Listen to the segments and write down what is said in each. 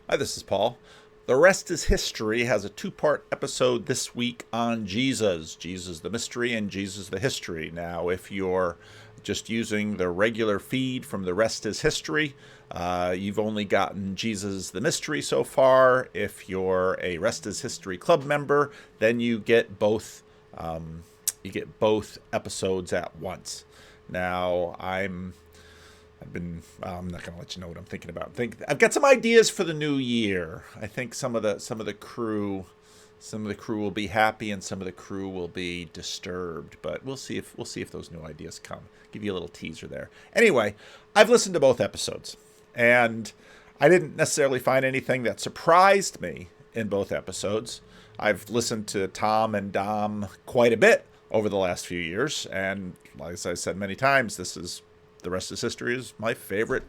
Hi, this is Paul. The Rest is History has a two-part episode this week on Jesus. Jesus the mystery and Jesus the history. Now, if you're just using the regular feed from The Rest is History, you've only gotten Jesus the mystery so far. If you're a Rest is History Club member, then you get both. You get both episodes at once. Now, I'm not going to let you know what I'm thinking about. I've got some ideas for the new year. I think some of the crew will be happy and some of the crew will be disturbed, but we'll see if those new ideas come. Give you a little teaser there. Anyway, I've listened to both episodes and I didn't necessarily find anything that surprised me in both episodes. I've listened to Tom and Dom quite a bit over the last few years, and as I said many times, The Rest is History is my favorite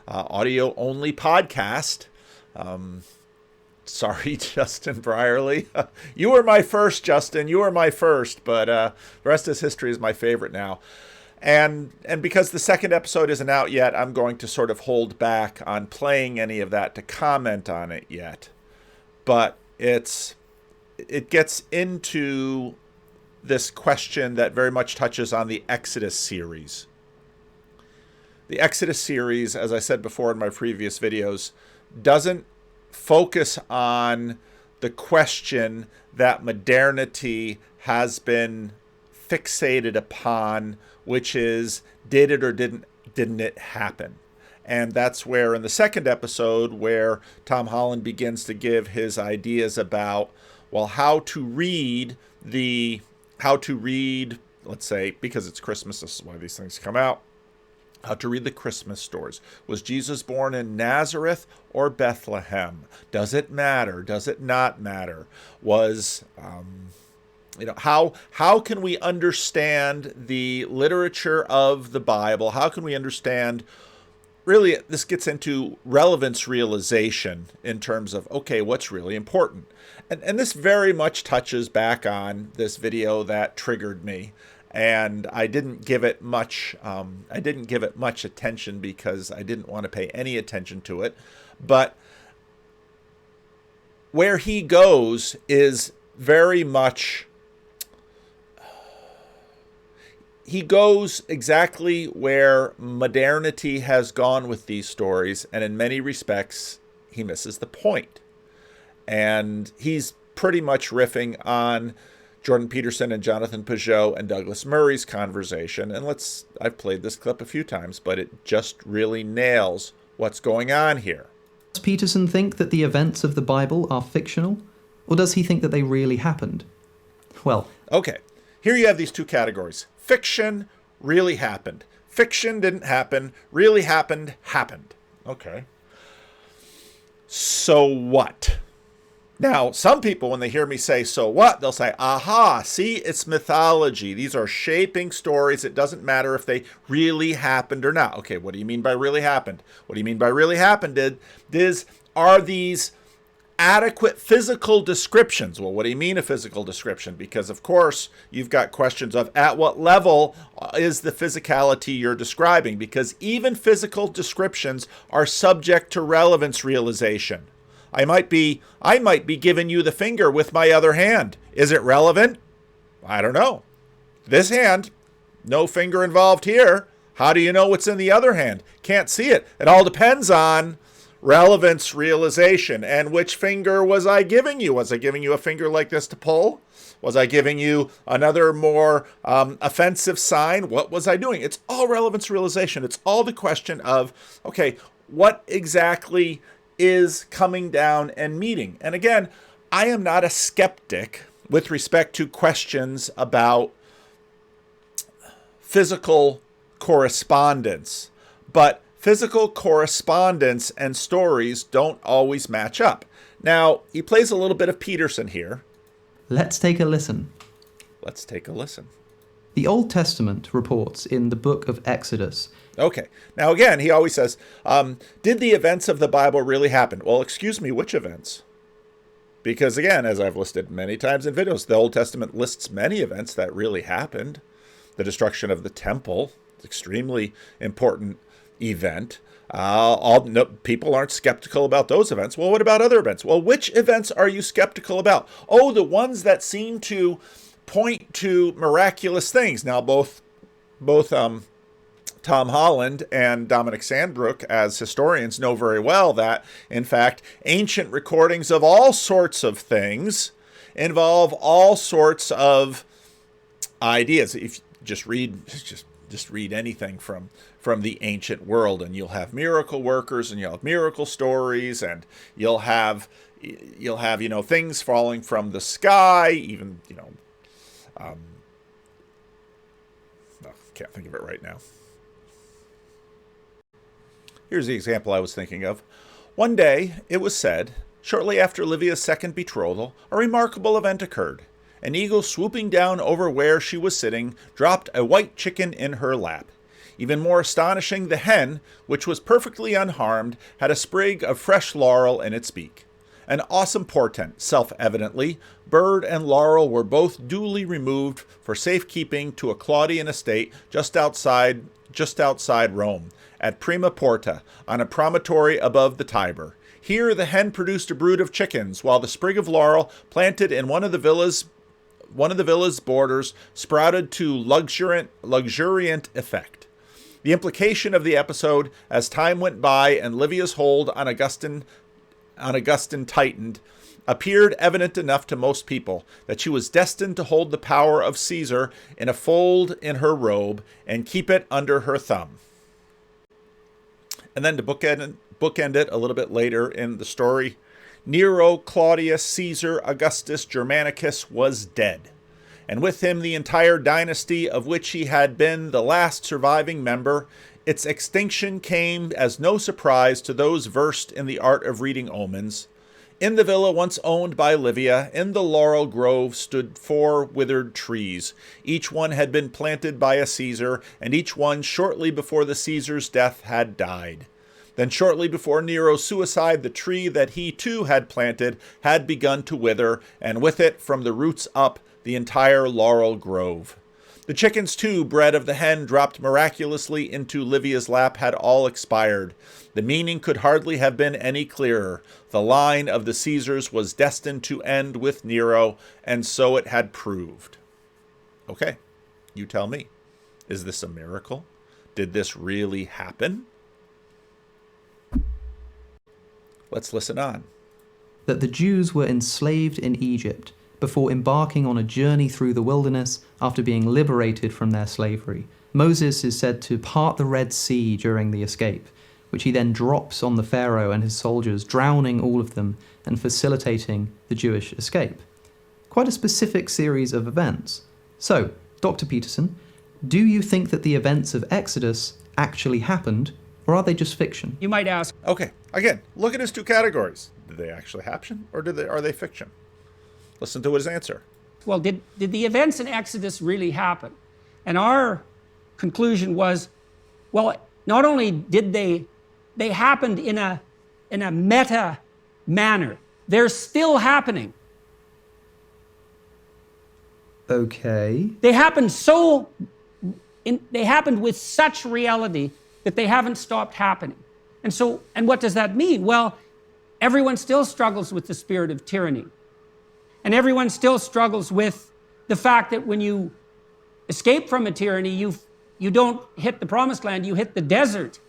audio-only podcast. Sorry, Justin Brierly. You were my first, Justin. You were my first, but The Rest is History is my favorite now. And because the second episode isn't out yet, I'm going to sort of hold back on playing any of that to comment on it yet. But it gets into this question that very much touches on the Exodus series. The Exodus series, as I said before in my previous videos, doesn't focus on the question that modernity has been fixated upon, which is, did it or didn't it happen? And that's where in the second episode, where Tom Holland begins to give his ideas about, well, how to read, let's say, because it's Christmas, this is why these things come out, how to read the Christmas stories. Was Jesus born in Nazareth or Bethlehem? Does it matter? Does it not matter? How can we understand the literature of the Bible? How can we understand, really, this gets into relevance realization in terms of, okay, what's really important? And this very much touches back on this video that triggered me. And I didn't give it much. Attention because I didn't want to pay any attention to it. But where he goes is very much. He goes exactly where modernity has gone with these stories, and in many respects, he misses the point. And he's pretty much riffing on Jordan Peterson and Jonathan Peugeot and Douglas Murray's conversation. And I've played this clip a few times, but it just really nails what's going on here. Does Peterson think that the events of the Bible are fictional? Or does he think that they really happened? Well, okay, here you have these two categories. Fiction, really happened. Fiction didn't happen, really happened. Okay. So what? Now, some people, when they hear me say, so what, they'll say, aha, see, it's mythology. These are shaping stories. It doesn't matter if they really happened or not. Okay, what do you mean by really happened? What do you mean by really happened? Are these adequate physical descriptions? Well, what do you mean a physical description? Because, of course, you've got questions of at what level is the physicality you're describing? Because even physical descriptions are subject to relevance realization. I might be giving you the finger with my other hand. Is it relevant? I don't know. This hand, no finger involved here. How do you know what's in the other hand? Can't see it. It all depends on relevance realization. And which finger was I giving you? Was I giving you a finger like this to pull? Was I giving you another more offensive sign? What was I doing? It's all relevance realization. It's all the question of, okay, what exactly is coming down and meeting? And again, I am not a skeptic with respect to questions about physical correspondence, but physical correspondence and stories don't always match up. Now, he plays a little bit of Peterson here. Let's take a listen. Let's take a listen. The Old Testament reports in the book of Exodus. Okay. Now, again, he always says, did the events of the Bible really happen? Well, excuse me, which events? Because, again, as I've listed many times in videos, the Old Testament lists many events that really happened. The destruction of the temple, extremely important event. No, people aren't skeptical about those events. Well, what about other events? Well, which events are you skeptical about? Oh, the ones that seem to point to miraculous things. Now, both Tom Holland and Dominic Sandbrook, as historians, know very well that, in fact, ancient recordings of all sorts of things involve all sorts of ideas. If you just read anything from the ancient world, and you'll have miracle workers, and you'll have miracle stories, and you'll have things falling from the sky, even can't think of it right now. Here's the example I was thinking of. One day, it was said, shortly after Livia's second betrothal, a remarkable event occurred. An eagle swooping down over where she was sitting dropped a white chicken in her lap. Even more astonishing, the hen, which was perfectly unharmed, had a sprig of fresh laurel in its beak. An awesome portent, self-evidently. Bird and laurel were both duly removed for safekeeping to a Claudian estate just outside Rome, at Prima Porta, on a promontory above the Tiber. Here the hen produced a brood of chickens, while the sprig of laurel, planted in one of the villa's borders, sprouted to luxuriant effect. The implication of the episode, as time went by and Livia's hold on Augustine tightened, appeared evident enough to most people that she was destined to hold the power of Caesar in a fold in her robe and keep it under her thumb. And then to bookend it a little bit later in the story, Nero, Claudius, Caesar, Augustus, Germanicus was dead, and with him the entire dynasty of which he had been the last surviving member. Its extinction came as no surprise to those versed in the art of reading omens. In the villa once owned by Livia, in the laurel grove, stood 4 withered trees. Each one had been planted by a Caesar, and each one shortly before the Caesar's death had died. Then shortly before Nero's suicide, the tree that he too had planted had begun to wither, and with it, from the roots up, the entire laurel grove. The chickens, too, bred of the hen dropped miraculously into Livia's lap, had all expired. The meaning could hardly have been any clearer. The line of the Caesars was destined to end with Nero, and so it had proved. Okay, you tell me. Is this a miracle? Did this really happen? Let's listen on. That the Jews were enslaved in Egypt before embarking on a journey through the wilderness after being liberated from their slavery. Moses is said to part the Red Sea during the escape, which he then drops on the Pharaoh and his soldiers, drowning all of them and facilitating the Jewish escape. Quite a specific series of events. So, Dr. Peterson, do you think that the events of Exodus actually happened, or are they just fiction? You might ask. Okay, again, look at his 2 categories. Did they actually happen, or are they fiction? Listen to his answer. Well, did the events in Exodus really happen? And our conclusion was, well, not only did they happened in a meta manner, they're still happening. Okay. They happened with such reality that they haven't stopped happening. And what does that mean? Well, everyone still struggles with the spirit of tyranny. And everyone still struggles with the fact that when you escape from a tyranny, you don't hit the promised land, you hit the desert.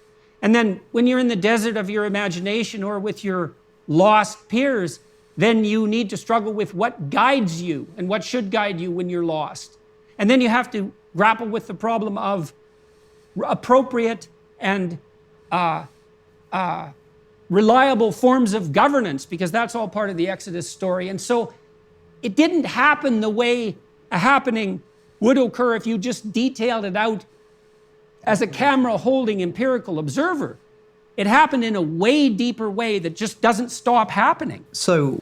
And then when you're in the desert of your imagination or with your lost peers, then you need to struggle with what guides you and what should guide you when you're lost. And then you have to grapple with the problem of appropriate and reliable forms of governance, because that's all part of the Exodus story. And so it didn't happen the way a happening would occur if you just detailed it out as a camera holding empirical observer. It happened in a way deeper way that just doesn't stop happening. So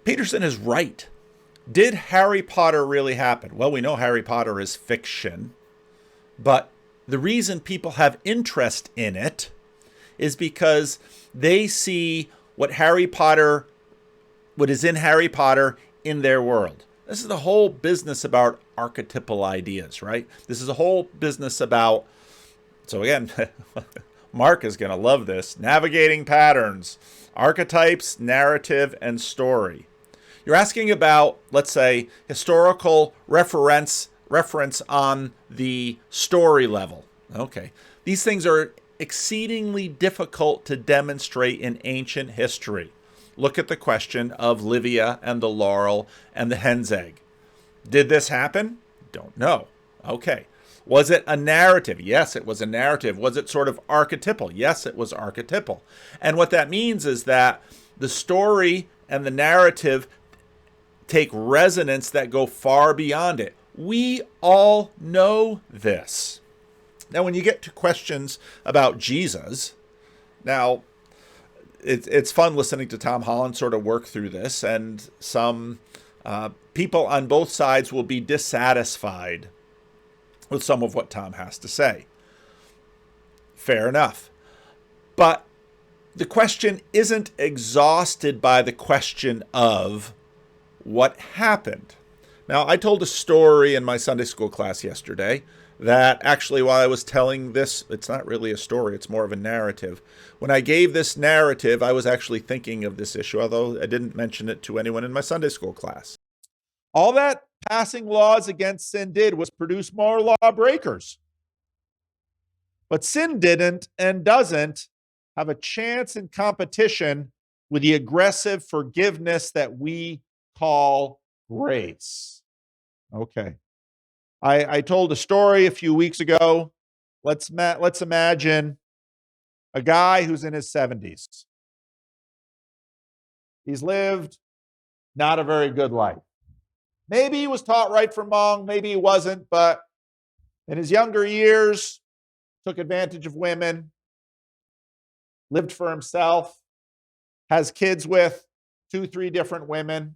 Peterson is right. Did Harry Potter really happen? Well, we know Harry Potter is fiction, but the reason people have interest in it is because they see what is in Harry Potter in their world. This is the whole business about archetypal ideas, right? This is a whole business about So again, Mark is going to love this. Navigating patterns, archetypes, narrative, and story. You're asking about, let's say, historical reference on the story level. Okay. These things are exceedingly difficult to demonstrate in ancient history. Look at the question of Livia and the laurel and the hen's egg. Did this happen? Don't know. Okay. Was it a narrative? Yes, it was a narrative. Was it sort of archetypal? Yes, it was archetypal. And what that means is that the story and the narrative take resonance that go far beyond it. We all know this. Now, when you get to questions about Jesus, now it's fun listening to Tom Holland sort of work through this, and some people on both sides will be dissatisfied with some of what Tom has to say. Fair enough. But the question isn't exhausted by the question of what happened. Now, I told a story in my Sunday school class yesterday that actually, while I was telling this, it's not really a story, it's more of a narrative. When I gave this narrative, I was actually thinking of this issue, although I didn't mention it to anyone in my Sunday school class. All that passing laws against sin did was produce more lawbreakers. But sin didn't and doesn't have a chance in competition with the aggressive forgiveness that we call grace. Okay. I told a story a few weeks ago. Let's imagine a guy who's in his 70s. He's lived not a very good life. Maybe he was taught right from wrong, maybe he wasn't, but in his younger years, took advantage of women, lived for himself, has kids with 2-3 different women,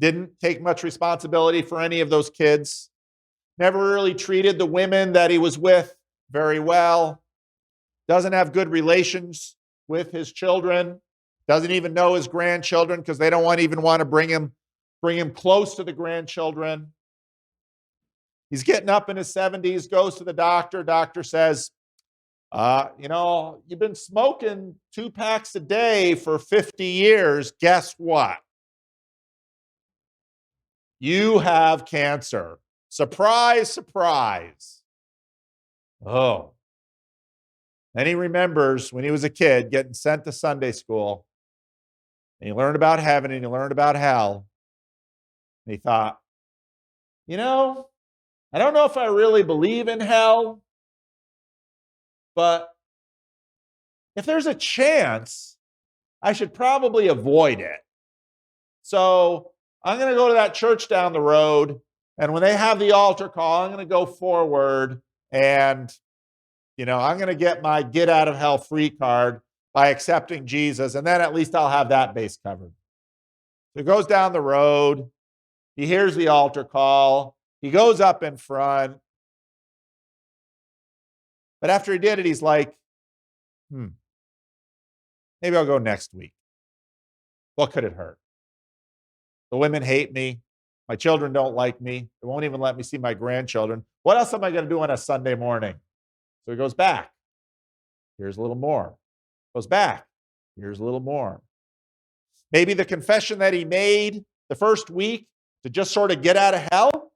didn't take much responsibility for any of those kids, never really treated the women that he was with very well, doesn't have good relations with his children, doesn't even know his grandchildren because they don't even want to bring him close to the grandchildren. He's getting up in his 70s, goes to the doctor. Doctor says, you've been smoking 2 packs a day for 50 years. Guess what? You have cancer. Surprise, surprise. Oh. Then he remembers when he was a kid getting sent to Sunday school, and he learned about heaven and he learned about hell. And he thought, I don't know if I really believe in hell, but if there's a chance, I should probably avoid it. So I'm going to go to that church down the road, and when they have the altar call, I'm going to go forward, and I'm going to get my get out of hell free card by accepting Jesus, and then at least I'll have that base covered. So he goes down the road. He hears the altar call. He goes up in front. But after he did it, he's like, maybe I'll go next week. What could it hurt? The women hate me. My children don't like me. They won't even let me see my grandchildren. What else am I going to do on a Sunday morning? So he goes back. Here's a little more. Goes back. Here's a little more. Maybe the confession that he made the first week to just sort of get out of hell,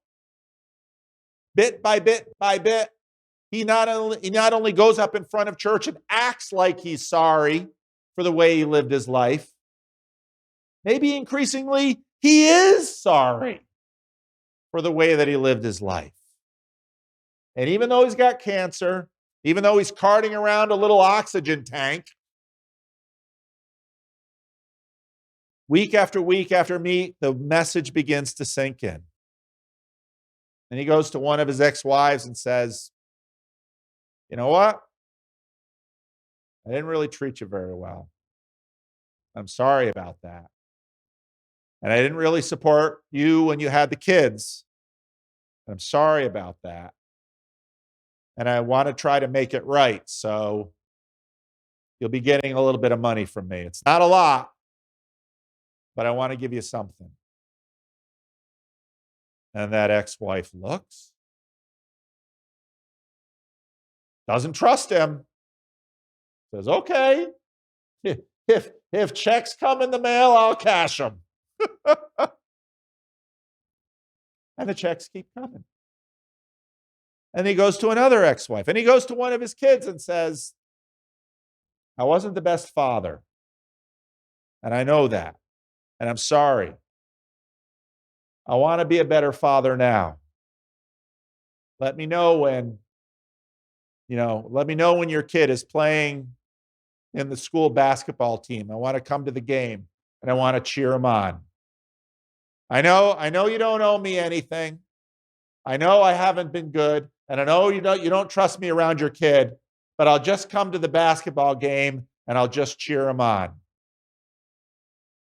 bit by bit by bit, he not only goes up in front of church and acts like he's sorry for the way he lived his life, maybe increasingly he is sorry for the way that he lived his life. And even though he's got cancer, even though he's carting around a little oxygen tank, week after week after week, the message begins to sink in. And he goes to one of his ex-wives and says, you know what? I didn't really treat you very well. I'm sorry about that. And I didn't really support you when you had the kids. I'm sorry about that. And I want to try to make it right. So you'll be getting a little bit of money from me. It's not a lot, but I want to give you something. And that ex-wife looks Doesn't trust him. Says, okay, if checks come in the mail, I'll cash them. And the checks keep coming. And he goes to another ex-wife, and he goes to one of his kids and says, I wasn't the best father. And I know that. And I'm sorry. I want to be a better father now. Let me know when your kid is playing in the school basketball team. I want to come to the game and I want to cheer him on. I know you don't owe me anything. I know I haven't been good, and I know you don't trust me around your kid, but I'll just come to the basketball game and I'll just cheer him on.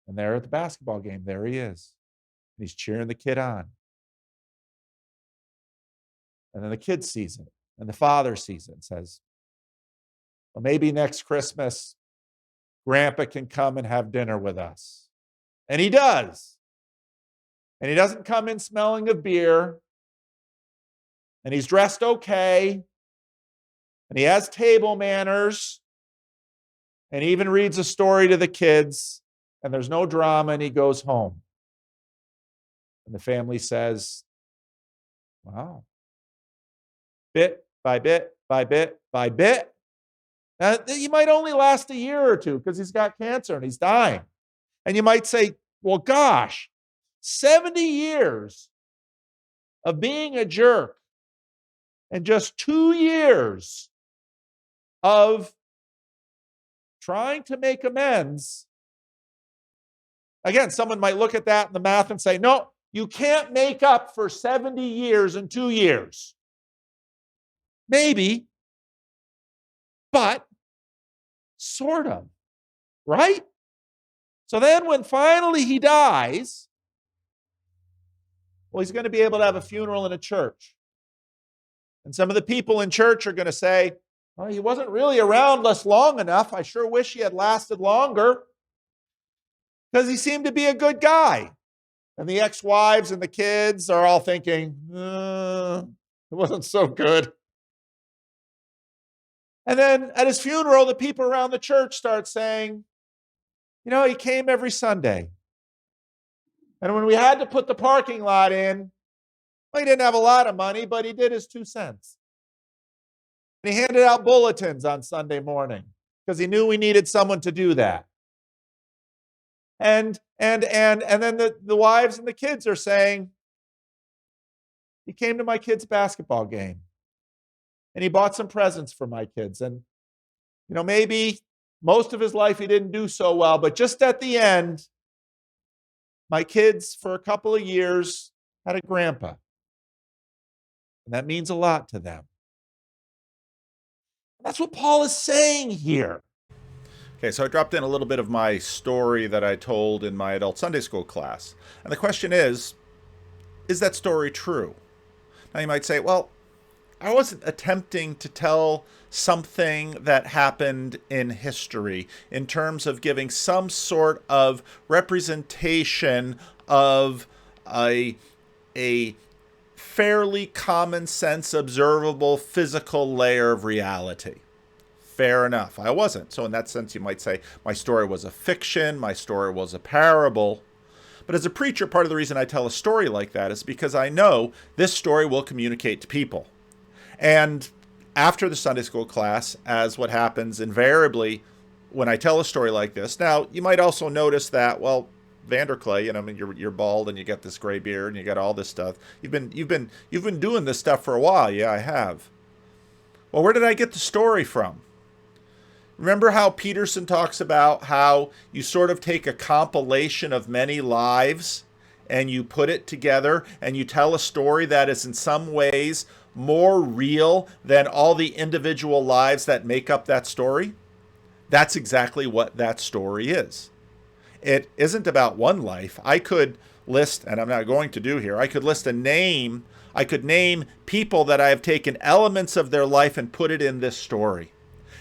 And there at the basketball game, there he is. And he's cheering the kid on. And then the kid sees it, and the father sees it and says, well, maybe next Christmas, Grandpa can come and have dinner with us. And he does. And he doesn't come in smelling of beer. And he's dressed okay. And he has table manners. And he even reads a story to the kids. And there's no drama, and he goes home. And the family says, wow. Bit by bit by bit by bit. Now, he might only last a year or two because he's got cancer and he's dying. And you might say, well, gosh, 70 years of being a jerk and just 2 years of trying to make amends. Again, someone might look at that in the math and say, no, you can't make up for 70 years in 2 years. Maybe, but sort of, right? So then when finally he dies, well, he's going to be able to have a funeral in a church. And some of the people in church are going to say, well, he wasn't really around us long enough. I sure wish he had lasted longer because he seemed to be a good guy. And the ex-wives and the kids are all thinking, it wasn't so good. And then at his funeral, the people around the church start saying, he came every Sunday. And when we had to put the parking lot in, well, he didn't have a lot of money, but he did his 2 cents. And he handed out bulletins on Sunday morning because he knew we needed someone to do that. And then the wives and the kids are saying, he came to my kid's basketball game. And he bought some presents for my kids. And, maybe most of his life he didn't do so well, but just at the end, my kids for a couple of years had a grandpa. And that means a lot to them. That's what Paul is saying here. Okay, so I dropped in a little bit of my story that I told in my adult Sunday school class. And the question is that story true? Now you might say, well, I wasn't attempting to tell something that happened in history in terms of giving some sort of representation of a fairly common sense, observable, physical layer of reality. Fair enough. I wasn't. So in that sense, you might say my story was a fiction, my story was a parable. But as a preacher, part of the reason I tell a story like that is because I know this story will communicate to people. And after the Sunday school class, as what happens invariably when I tell a story like this, now you might also notice that, well, Vanderclay, you're bald and you got this gray beard and you got all this stuff. You've been doing this stuff for a while. Yeah, I have. Well, where did I get the story from? Remember how Peterson talks about how you sort of take a compilation of many lives and you put it together and you tell a story that is in some ways more real than all the individual lives that make up that story? That's exactly what that story is. It isn't about one life. I could list, and I'm not going to do here, I could list a name. I could name people that I have taken elements of their life and put it in this story.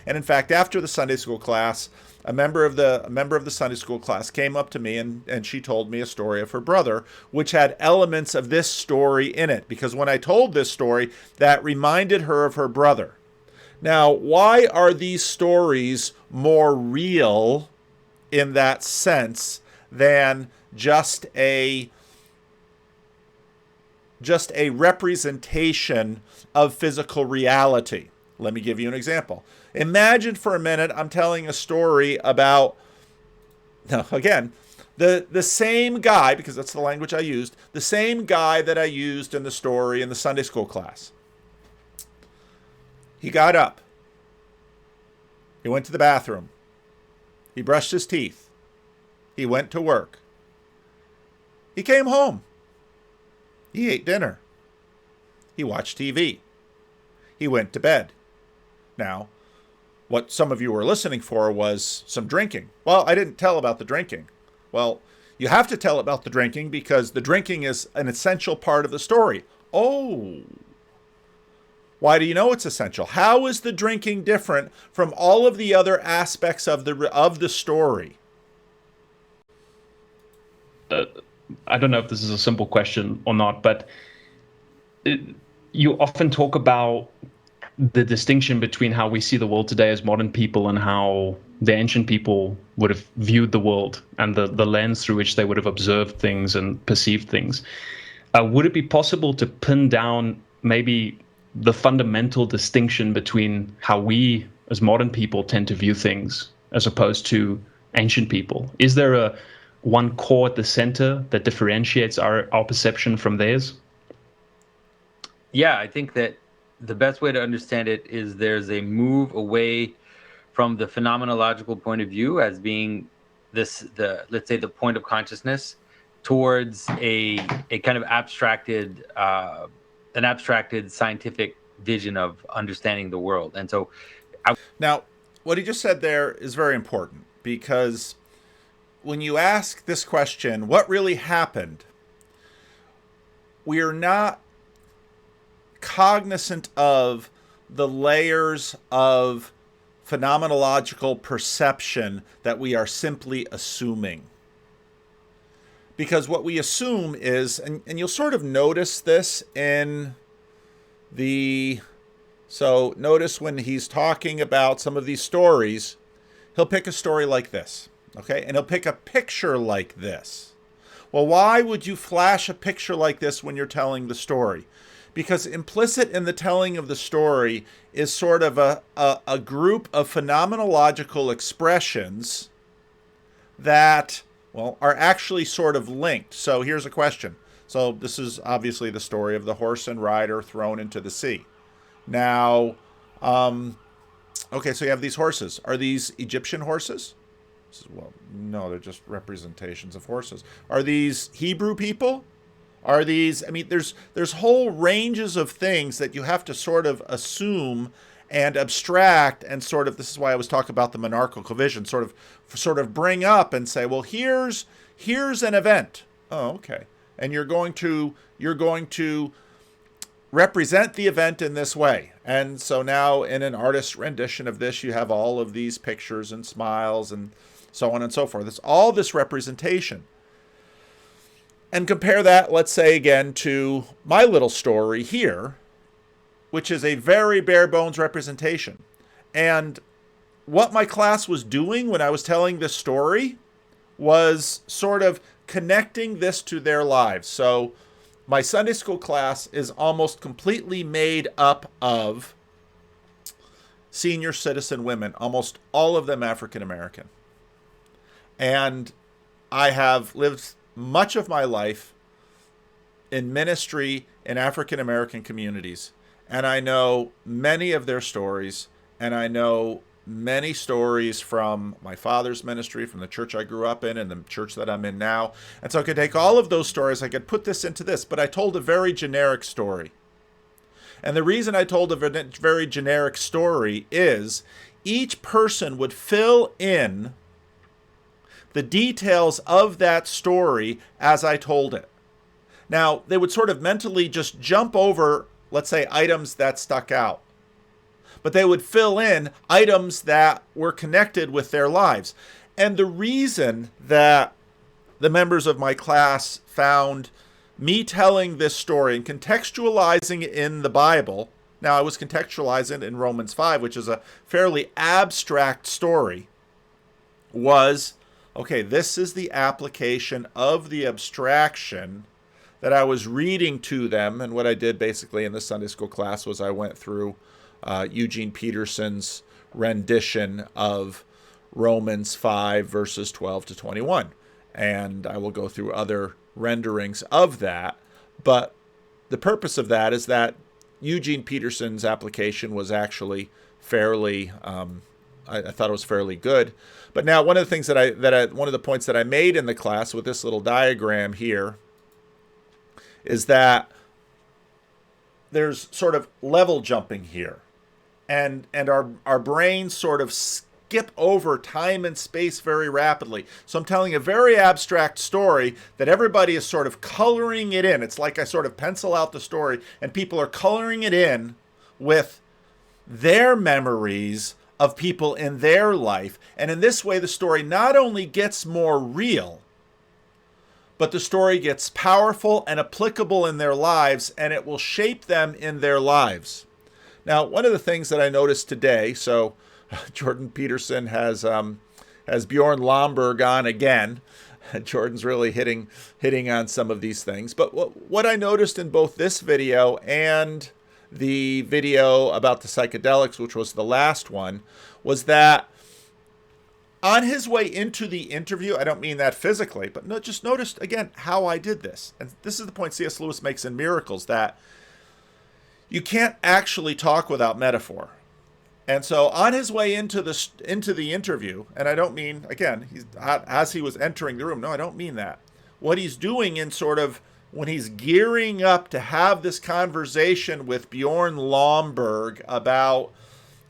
And in fact, after the Sunday school class, a member of the Sunday school class came up to me and she told me a story of her brother, which had elements of this story in it. Because when I told this story, that reminded her of her brother. Now, why are these stories more real in that sense than just a representation of physical reality? Let me give you an example. Imagine for a minute I'm telling a story about, now again, the same guy, because that's the language I used, the same guy that I used in the story in the Sunday school class. He got up. He went to the bathroom. He brushed his teeth. He went to work. He came home. He ate dinner. He watched TV. He went to bed. Now, what some of you were listening for was some drinking. Well, I didn't tell about the drinking. Well, you have to tell about the drinking because the drinking is an essential part of the story. Oh, why do you know it's essential? How is the drinking different from all of the other aspects of the story? I don't know if this is a simple question or not, but you often talk about the distinction between how we see the world today as modern people and how the ancient people would have viewed the world and the lens through which they would have observed things and perceived things. Would it be possible to pin down maybe the fundamental distinction between how we as modern people tend to view things as opposed to ancient people? Is there one core at the center that differentiates our perception from theirs? Yeah, I think that the best way to understand it is there's a move away from the phenomenological point of view as being let's say the point of consciousness, towards a kind of abstracted scientific vision of understanding the world. And so now, what he just said there is very important, because when you ask this question, what really happened, we are not cognizant of the layers of phenomenological perception that we are simply assuming. Because what we assume is, and you'll sort of notice this in so notice when he's talking about some of these stories, he'll pick a story like this, okay? And he'll pick a picture like this. Well, why would you flash a picture like this when you're telling the story? Because implicit in the telling of the story is sort of a group of phenomenological expressions that, well, are actually sort of linked. So here's a question. So this is obviously the story of the horse and rider thrown into the sea. Now, okay, so you have these horses. Are these Egyptian horses? Well, no, they're just representations of horses. Are these Hebrew people? Are these, I mean, there's whole ranges of things that you have to sort of assume and abstract, and sort of, this is why I was talking about the monarchical vision, sort of bring up and say, well, here's an event. Oh, okay. And you're going to represent the event in this way. And so now in an artist's rendition of this, you have all of these pictures and smiles and so on and so forth. It's all this representation. And compare that, let's say again, to my little story here, which is a very bare bones representation. And what my class was doing when I was telling this story was sort of connecting this to their lives. So my Sunday school class is almost completely made up of senior citizen women, almost all of them African American. And I have lived much of my life in ministry in African American communities. And I know many of their stories, and I know many stories from my father's ministry, from the church I grew up in and the church that I'm in now. And so I could take all of those stories, I could put this into this, but I told a very generic story. And the reason I told a very generic story is each person would fill in the details of that story as I told it. Now, they would sort of mentally just jump over, let's say, items that stuck out. But they would fill in items that were connected with their lives. And the reason that the members of my class found me telling this story and contextualizing it in the Bible Now, I was contextualizing it in Romans 5, which is a fairly abstract story, was, okay, this is the application of the abstraction that I was reading to them. And what I did basically in the Sunday school class was I went through Eugene Peterson's rendition of Romans 5, verses 12 to 21. And I will go through other renderings of that. But the purpose of that is that Eugene Peterson's application was actually fairly, I thought it was fairly good. But now one of the things one of the points that I made in the class with this little diagram here is that there's sort of level jumping here. And our brains sort of skip over time and space very rapidly. So I'm telling a very abstract story that everybody is sort of coloring it in. It's like I sort of pencil out the story and people are coloring it in with their memories of people in their life. And in this way, the story not only gets more real, but the story gets powerful and applicable in their lives, and it will shape them in their lives. Now, one of the things that I noticed today, so Jordan Peterson has Bjorn Lomborg on again. Jordan's really hitting on some of these things. But what I noticed in both this video and the video about the psychedelics, which was the last one, was that on his way into the interview, I don't mean that physically, but just notice again how I did this. And this is the point C.S. Lewis makes in Miracles, that you can't actually talk without metaphor. And so on his way into the interview, and I don't mean, again, as he was entering the room, no, I don't mean that. What he's doing in sort of when he's gearing up to have this conversation with Bjorn Lomborg about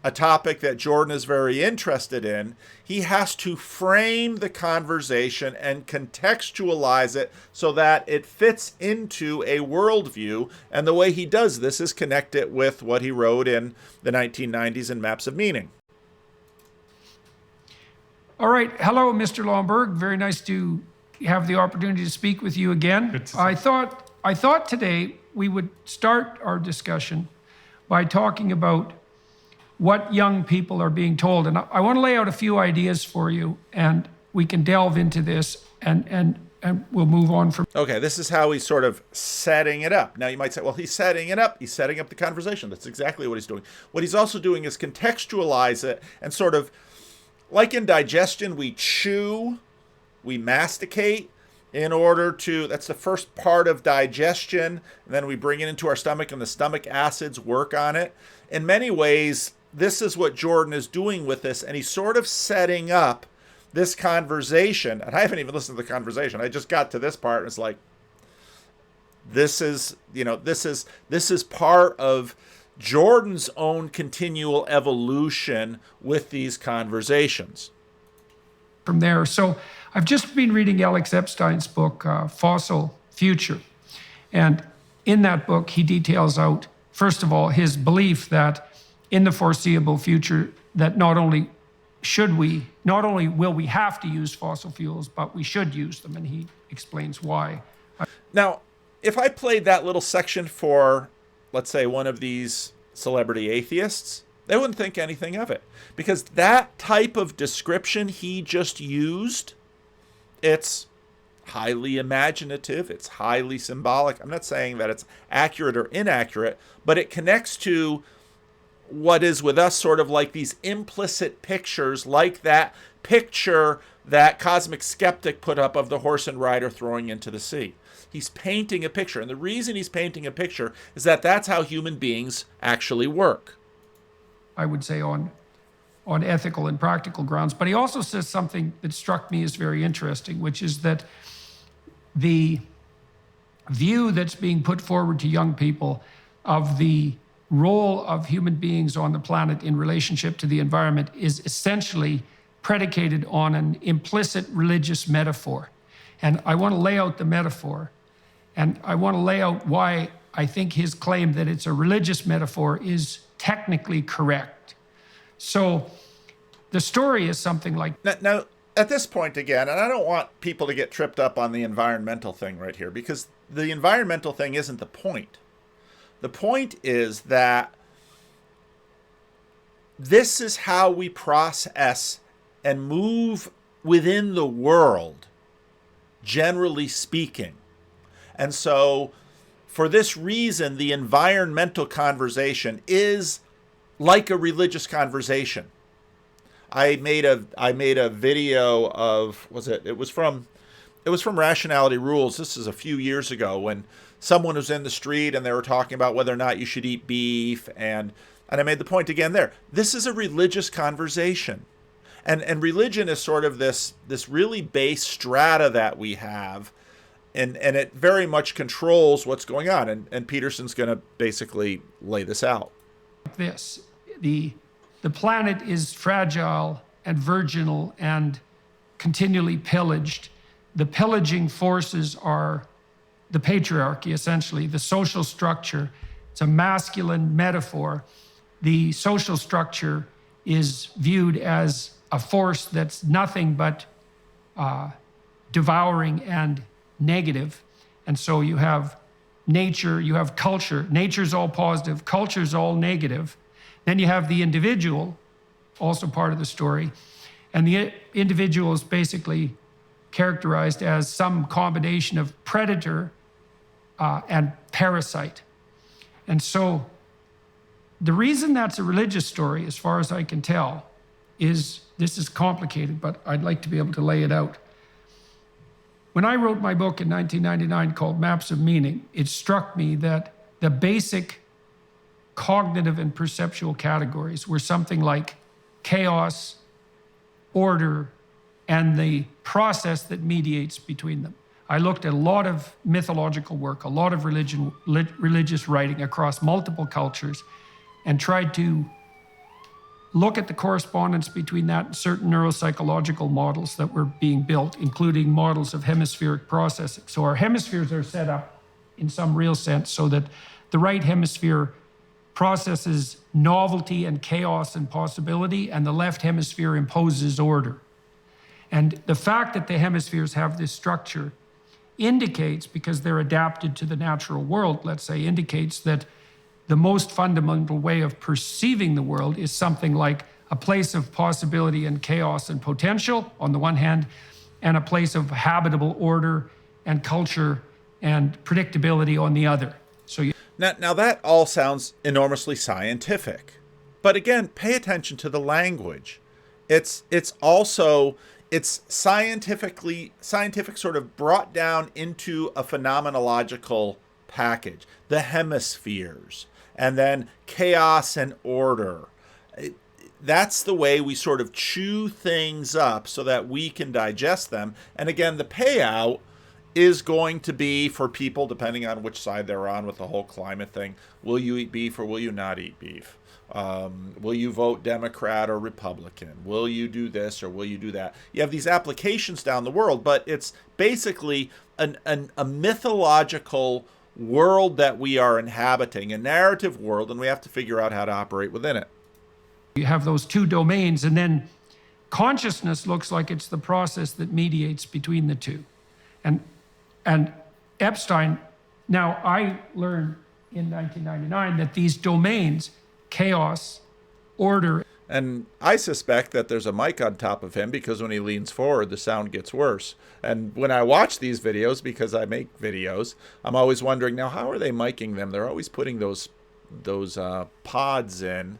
a topic that Jordan is very interested in, he has to frame the conversation and contextualize it so that it fits into a worldview. And the way he does this is connect it with what he wrote in the 1990s in Maps of Meaning. All right. Hello, Mr. Lomborg. Very nice to have the opportunity to speak with you again. I thought today we would start our discussion by talking about what young people are being told. And I want to lay out a few ideas for you, and we can delve into this and we'll move on from. Okay, this is how he's sort of setting it up. Now you might say, well, he's setting it up. He's setting up the conversation. That's exactly what he's doing. What he's also doing is contextualize it and sort of, like in digestion, we chew, we masticate in order to, that's the first part of digestion. And then we bring it into our stomach and the stomach acids work on it. In many ways, this is what Jordan is doing with this, and he's sort of setting up this conversation. And I haven't even listened to the conversation. I just got to this part, and it's like, this is part of Jordan's own continual evolution with these conversations. From there. So I've just been reading Alex Epstein's book, Fossil Future. And in that book, he details out, first of all, his belief that in the foreseeable future, that not only will we have to use fossil fuels, but we should use them. And he explains why. Now, if I played that little section for, let's say, one of these celebrity atheists, they wouldn't think anything of it. Because that type of description he just used, it's highly imaginative, it's highly symbolic. I'm not saying that it's accurate or inaccurate, but it connects to what is with us sort of like these implicit pictures, like that picture that Cosmic Skeptic put up of the horse and rider throwing into the sea. He's painting a picture, and the reason he's painting a picture is that that's how human beings actually work. I would say on ethical and practical grounds. But he also says something that struck me as very interesting, which is that the view that's being put forward to young people of the role of human beings on the planet in relationship to the environment is essentially predicated on an implicit religious metaphor. And I want to lay out the metaphor, and I want to lay out why I think his claim that it's a religious metaphor is technically correct. So the story is something like... Now, at this point again, and I don't want people to get tripped up on the environmental thing right here, because the environmental thing isn't the point. The point is that this is how we process and move within the world, generally speaking. And so for this reason, the environmental conversation is like a religious conversation. I made a video of, it was from Rationality Rules. This is a few years ago when someone was in the street and they were talking about whether or not you should eat beef, and I made the point again there. This is a religious conversation. And religion is sort of this really base strata that we have, and it very much controls what's going on. And Peterson's going to basically lay this out. This, the planet is fragile and virginal and continually pillaged. The pillaging forces are the patriarchy, essentially, the social structure. It's a masculine metaphor. The social structure is viewed as a force that's nothing but devouring and negative. And so you have nature, you have culture. Nature's all positive, culture's all negative. Then you have the individual, also part of the story. And the individual is basically characterized as some combination of predator and parasite. And so the reason that's a religious story, as far as I can tell, is, this is complicated, but I'd like to be able to lay it out. When I wrote my book in 1999 called Maps of Meaning, it struck me that the basic cognitive and perceptual categories were something like chaos, order, and the process that mediates between them. I looked at a lot of mythological work, a lot of religious writing across multiple cultures, and tried to look at the correspondence between that and certain neuropsychological models that were being built, including models of hemispheric processing. So our hemispheres are set up in some real sense so that the right hemisphere processes novelty and chaos and possibility, and the left hemisphere imposes order. And the fact that the hemispheres have this structure indicates, because they're adapted to the natural world, let's say, indicates that the most fundamental way of perceiving the world is something like a place of possibility and chaos and potential on the one hand, and a place of habitable order and culture and predictability on the other. So now that all sounds enormously scientific, but again, pay attention to the language. It's scientific sort of brought down into a phenomenological package. The hemispheres, and then chaos and order. That's the way we sort of chew things up so that we can digest them. And again, the payout is going to be for people, depending on which side they're on with the whole climate thing. Will you eat beef or will you not eat beef? Will you vote Democrat or Republican? Will you do this or will you do that? You have these applications down the world, but it's basically a mythological world that we are inhabiting, a narrative world, and we have to figure out how to operate within it. You have those two domains, and then consciousness looks like it's the process that mediates between the two. And Epstein, now I learned in 1999 that these domains, chaos, order. And I suspect that there's a mic on top of him because when he leans forward, the sound gets worse. And when I watch these videos, because I make videos, I'm always wondering, now, how are they miking them? They're always putting those pods in.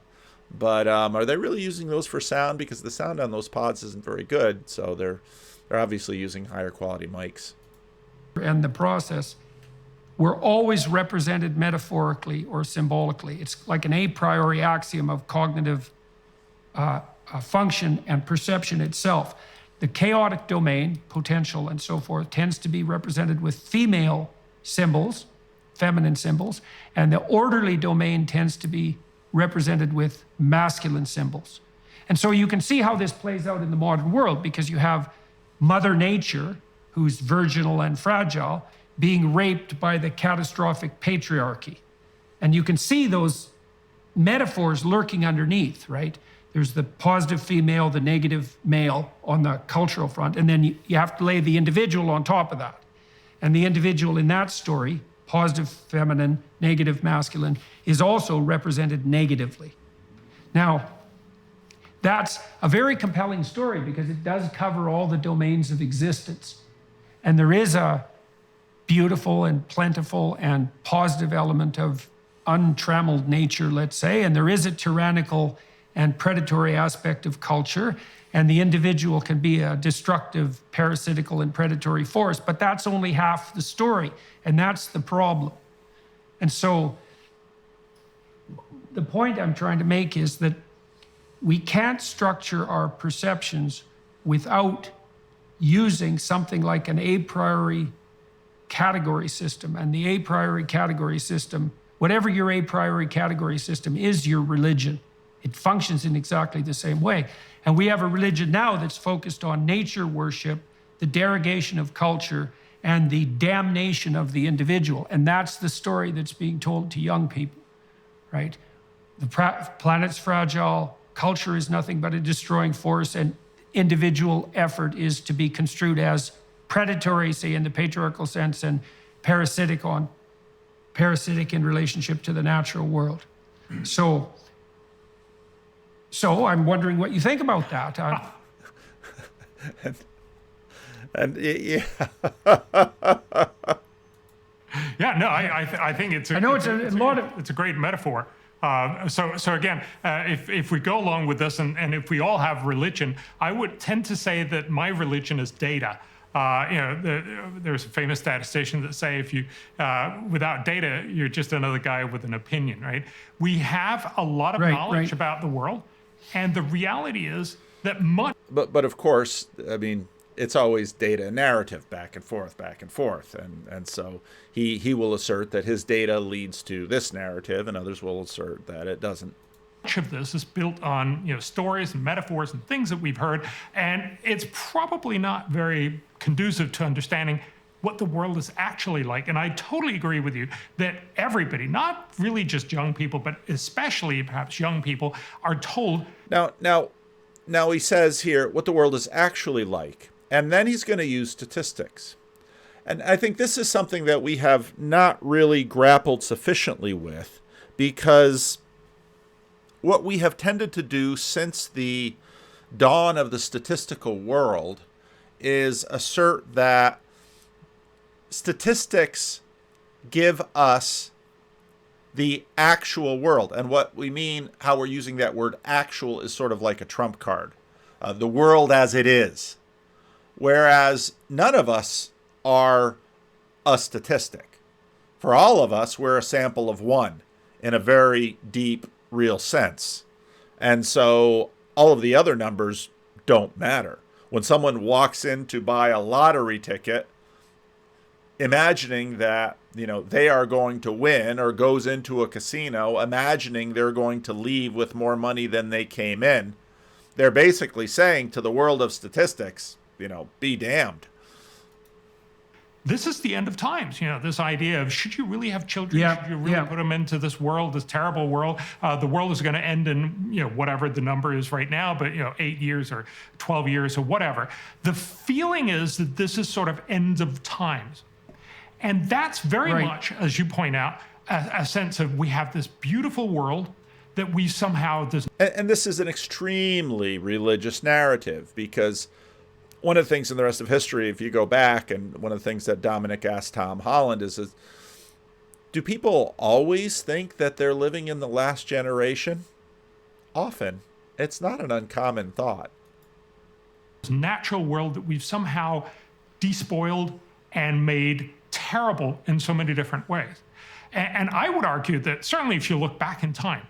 But are they really using those for sound? Because the sound on those pods isn't very good. So they're obviously using higher quality mics. And the process were always represented metaphorically or symbolically. It's like an a priori axiom of cognitive function and perception itself. The chaotic domain, potential and so forth, tends to be represented with female symbols, feminine symbols, and the orderly domain tends to be represented with masculine symbols. And so you can see how this plays out in the modern world, because you have Mother Nature, who's virginal and fragile, being raped by the catastrophic patriarchy. And you can see those metaphors lurking underneath, right? There's the positive female, the negative male on the cultural front, and then you have to lay the individual on top of that. And the individual in that story, positive feminine, negative masculine, is also represented negatively. Now, That's a very compelling story because it does cover all the domains of existence. And there is a beautiful and plentiful and positive element of untrammeled nature, let's say, and there is a tyrannical and predatory aspect of culture, and the individual can be a destructive, parasitical, and predatory force, but that's only half the story, and that's the problem. And so the point I'm trying to make is that we can't structure our perceptions without using something like an a priori category system. And the a priori category system, whatever your a priori category system is, your religion. It functions in exactly the same way. And we have a religion now that's focused on nature worship, the derogation of culture, and the damnation of the individual. And that's the story that's being told to young people, right? The planet's fragile, culture is nothing but a destroying force, and individual effort is to be construed as predatory, say in the patriarchal sense, and parasitic in relationship to the natural world. So I'm wondering what you think about that. And yeah. Yeah, no, I think it's a great metaphor. So again, if we go along with this, and if we all have religion, I would tend to say that my religion is data. There's a famous statistician that say if you, without data, you're just another guy with an opinion, right? We have a lot of knowledge about the world, and the reality is that much. But of course, I mean, it's always data and narrative back and forth, and so he will assert that his data leads to this narrative, and others will assert that it doesn't. Much of this is built on stories and metaphors and things that we've heard, and it's probably not very conducive to understanding what the world is actually like. And I totally agree with you that everybody, not really just young people, but especially perhaps young people, are told. Now he says here what the world is actually like. And then he's going to use statistics. And I think this is something that we have not really grappled sufficiently with, because what we have tended to do since the dawn of the statistical world is assert that statistics give us the actual world. And what we mean, how we're using that word actual, is sort of like a trump card. The world as it is. Whereas none of us are a statistic. For all of us, we're a sample of one in a very deep, real sense. And so all of the other numbers don't matter. When someone walks in to buy a lottery ticket, imagining that, they are going to win, or goes into a casino, imagining they're going to leave with more money than they came in, they're basically saying to the world of statistics, be damned. This is the end of times. This idea of, should you really have children? Should you really put them into this world, this terrible world? The world is going to end in, whatever the number is right now, but, 8 years or 12 years or whatever. The feeling is that this is sort of end of times. And that's very much, as you point out, a sense of, we have this beautiful world that we somehow... And this is an extremely religious narrative, because one of the things in the rest of history, if you go back, and one of the things that Dominic asked Tom Holland is do people always think that they're living in the last generation? Often. It's not an uncommon thought. This natural world that we've somehow despoiled and made terrible in so many different ways. And I would argue that certainly if you look back in time,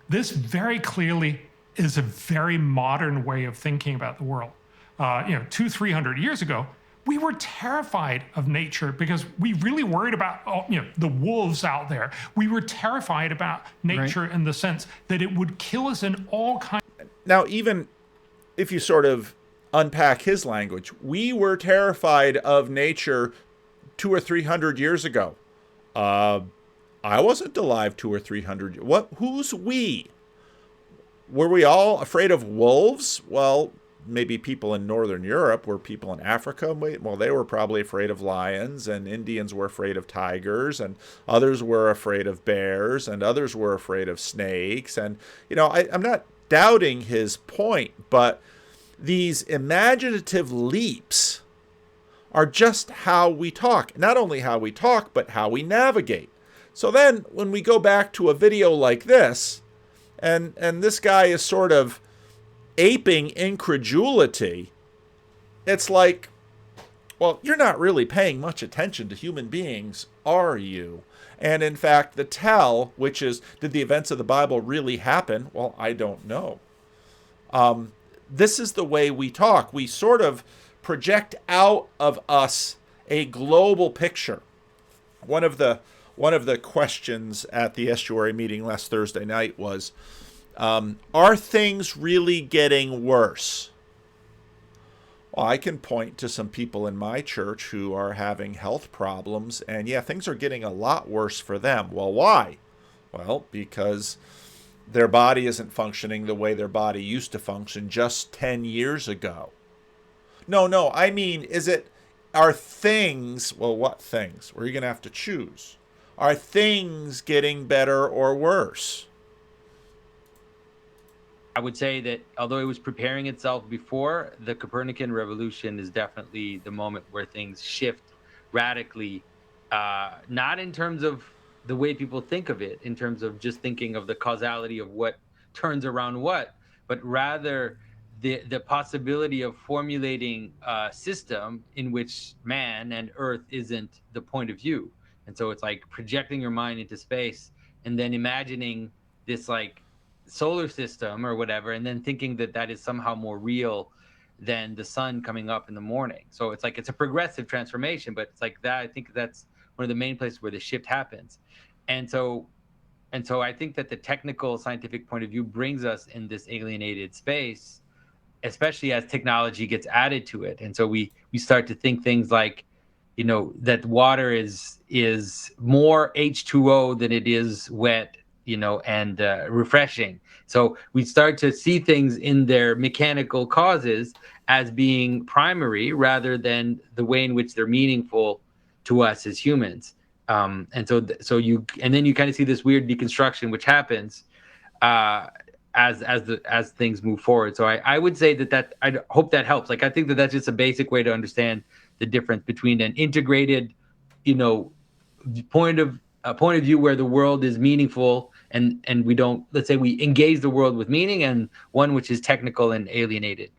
this very clearly is a very modern way of thinking about the world. 200-300 years ago, we were terrified of nature because we really worried about the wolves out there. We were terrified about nature in the sense that it would kill us in all kinds. Now, even if you sort of unpack his language, we were terrified of nature 200 or 300 years ago. I wasn't alive 200 or 300. Who's we? Were we all afraid of wolves? Well, maybe people in Northern Europe. Were people in Africa? Well, they were probably afraid of lions, and Indians were afraid of tigers, and others were afraid of bears, and others were afraid of snakes. And, I'm not doubting his point, but these imaginative leaps are just how we talk. Not only how we talk, but how we navigate. So then when we go back to a video like this, and this guy is sort of aping incredulity, it's like, well, you're not really paying much attention to human beings, are you? And in fact, the tell, which is, did the events of the Bible really happen? Well, I don't know. This is the way we talk. We sort of project out of us a global picture. One of the questions at the estuary meeting last Thursday night was, are things really getting worse? Well, I can point to some people in my church who are having health problems, and yeah, things are getting a lot worse for them. Well, why? Well, because their body isn't functioning the way their body used to function just 10 years ago. No, I mean, are things, well, what things? Well, you're going to have to choose. Are things getting better or worse? I would say that although it was preparing itself before, the Copernican revolution is definitely the moment where things shift radically, not in terms of the way people think of it, in terms of just thinking of the causality of what turns around what, but rather the possibility of formulating a system in which man and Earth isn't the point of view. And so it's like projecting your mind into space and then imagining this like solar system or whatever, and then thinking that that is somehow more real than the sun coming up in the morning. So it's like it's a progressive transformation, but it's like that. I think that's one of the main places where the shift happens. And so I think that the technical scientific point of view brings us in this alienated space, especially as technology gets added to it. And so we start to think things like, that water is more H2O than it is wet, and refreshing. So we start to see things in their mechanical causes as being primary rather than the way in which they're meaningful to us as humans. And then you kind of see this weird deconstruction which happens as things move forward. So I would say that I hope that helps. Like I think that that's just a basic way to understand the difference between an integrated, point of view where the world is meaningful and we don't, let's say we engage the world with meaning, and one which is technical and alienated.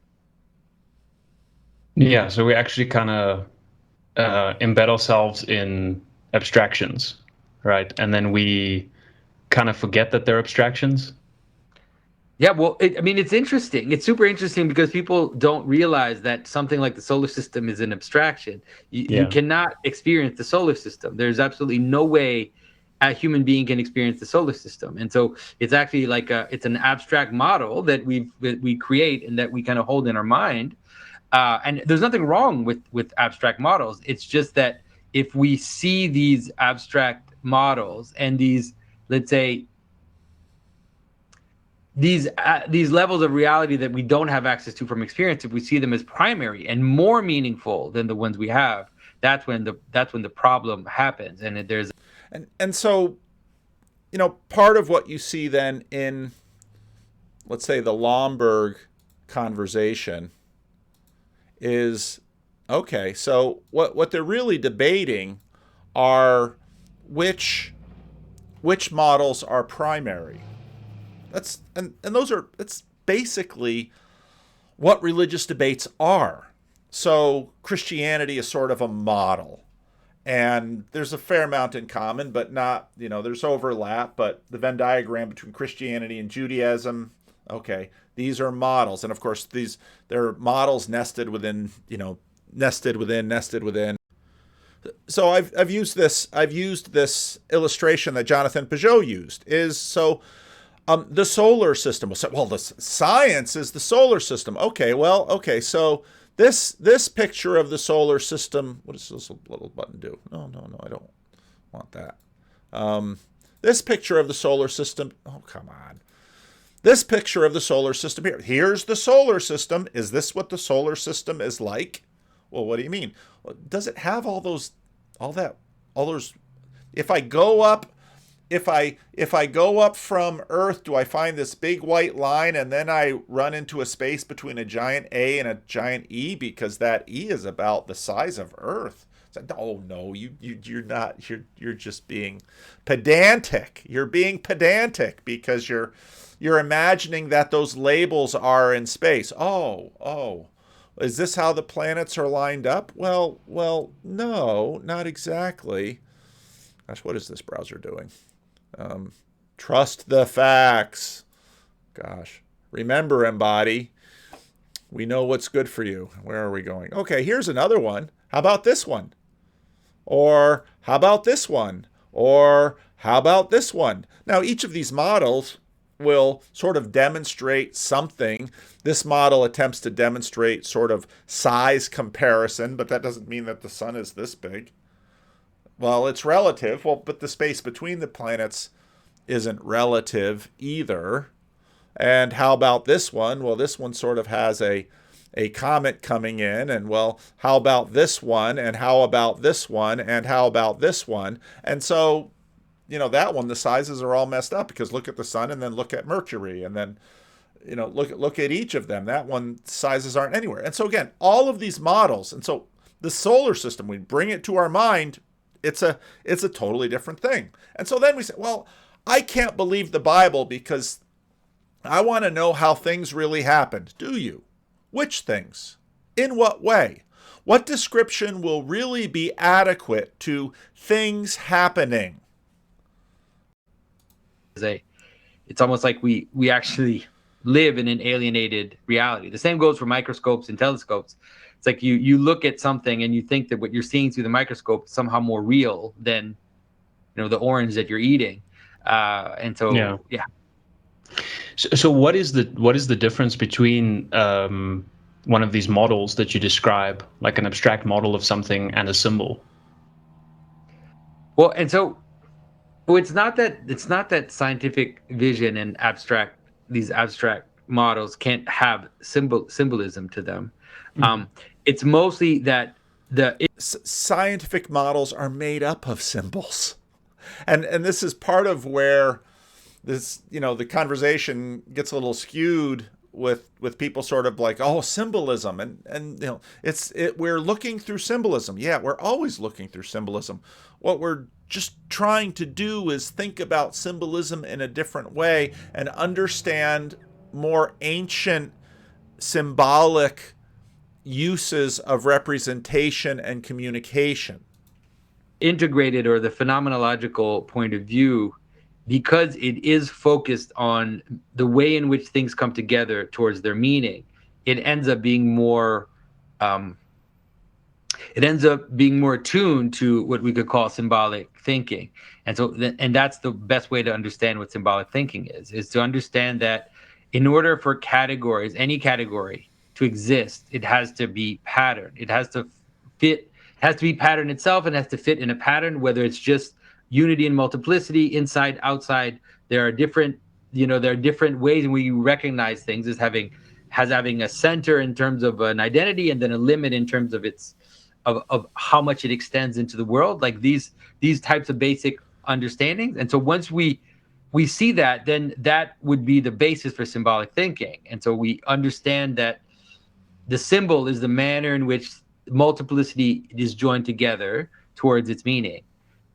Yeah, so we actually kind of embed ourselves in abstractions, right? And then we kind of forget that they're abstractions. Yeah, well, it's interesting. It's super interesting because people don't realize that something like the solar system is an abstraction. You cannot experience the solar system. There's absolutely no way a human being can experience the solar system. And so it's actually like it's an abstract model that we create and that we kind of hold in our mind. And there's nothing wrong with abstract models. It's just that if we see these abstract models and these, let's say, these levels of reality that we don't have access to from experience, if we see them as primary and more meaningful than the ones we have, that's when the problem happens. And there's and so, part of what you see then in, let's say, the Lomberg conversation is, okay, so what they're really debating are which models are primary. That's basically what religious debates are. So Christianity is sort of a model, and there's a fair amount in common, but not, there's overlap, but the Venn diagram between Christianity and Judaism, okay, these are models. And of course, they're models nested within. So I've used this illustration that Jonathan Peugeot used the solar system. Well, the science is the solar system. Okay, so this picture of the solar system, what does this little button do? No, I don't want that. This picture of the solar system, oh, come on. This picture of the solar system here. Here's the solar system. Is this what the solar system is like? Well, what do you mean? Does it have all those, if I go up if I go up from Earth, do I find this big white line and then I run into a space between a giant A and a giant E because that E is about the size of Earth? Oh no, you're not. You're just being pedantic. You're being pedantic because you're imagining that those labels are in space. Oh, is this how the planets are lined up? Well, no, not exactly. Gosh, what is this browser doing? Trust the facts. Gosh, remember, Embody. We know what's good for you. Where are we going? Okay, here's another one. How about this one? Or how about this one? Or how about this one? Now, each of these models will sort of demonstrate something. This model attempts to demonstrate sort of size comparison, but that doesn't mean that the sun is this big. Well, it's relative. Well, but the space between the planets isn't relative either. And how about this one? Well, this one sort of has a comet coming in, and well, how about this one? And how about this one? And how about this one? And so, that one, the sizes are all messed up because look at the sun and then look at Mercury and then, look at each of them. That one, sizes aren't anywhere. And so again, all of these models, and so the solar system, we bring it to our mind, it's a totally different thing. And so then we say, well, I can't believe the Bible because I want to know how things really happened. Do you? Which things? In what way? What description will really be adequate to things happening? It's almost like we actually live in an alienated reality. The same goes for microscopes and telescopes. It's like you look at something and you think that what you're seeing through the microscope is somehow more real than the orange that you're eating. And so yeah. So what is the difference between one of these models that you describe, like an abstract model of something, and a symbol? Well, and so it's not that scientific vision and these abstract models can't have symbolism to them. It's mostly that scientific models are made up of symbols, and this is part of where this, the conversation gets a little skewed with people sort of like, oh, symbolism. And we're looking through symbolism. Yeah, we're always looking through symbolism. What we're just trying to do is think about symbolism in a different way and understand more ancient symbolic uses of representation and communication. Integrated, or the phenomenological point of view, because it is focused on the way in which things come together towards their meaning, it ends up being more attuned to what we could call symbolic thinking. And so and that's the best way to understand what symbolic thinking is to understand that in order for any category to exist, it has to be patterned. It has to be patterned itself, and has to fit in a pattern, whether it's just unity and multiplicity, inside, outside. There are different ways in which you recognize things as having a center in terms of an identity, and then a limit in terms of of how much it extends into the world, like these types of basic understandings. And so once we see that, then that would be the basis for symbolic thinking. And so we understand that the symbol is the manner in which multiplicity is joined together towards its meaning.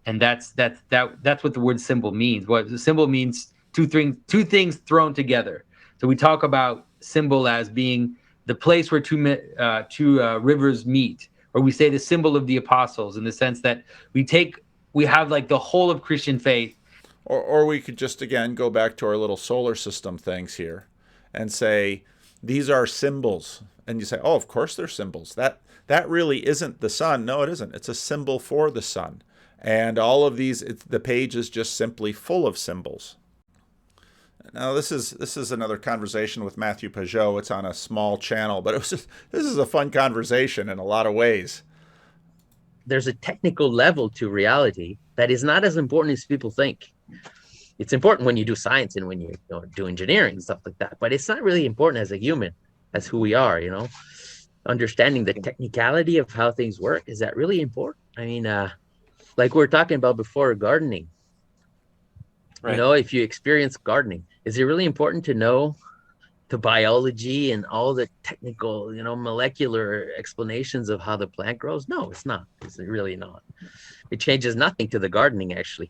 And that's what the word symbol means. What the symbol means, two things thrown together. So we talk about symbol as being the place where two rivers meet, or we say the symbol of the apostles, in the sense that we have like the whole of Christian faith. Or we could just, again, go back to our little solar system things here and say, these are symbols. And you say, oh, of course they're symbols. That really isn't the sun. No, it isn't. It's a symbol for the sun. And all of these, the page is just simply full of symbols. Now, this is another conversation with Matthew Pajot. It's on a small channel, but this is a fun conversation in a lot of ways. There's a technical level to reality that is not as important as people think. It's important when you do science and when you do engineering and stuff like that, but it's not really important as a human, as who we are, Understanding the technicality of how things work, is that really important? I mean, like we were talking about before, gardening. Right. If you experience gardening, is it really important to know the biology and all the technical, molecular explanations of how the plant grows? No, it's not. It's really not. It changes nothing to the gardening, actually.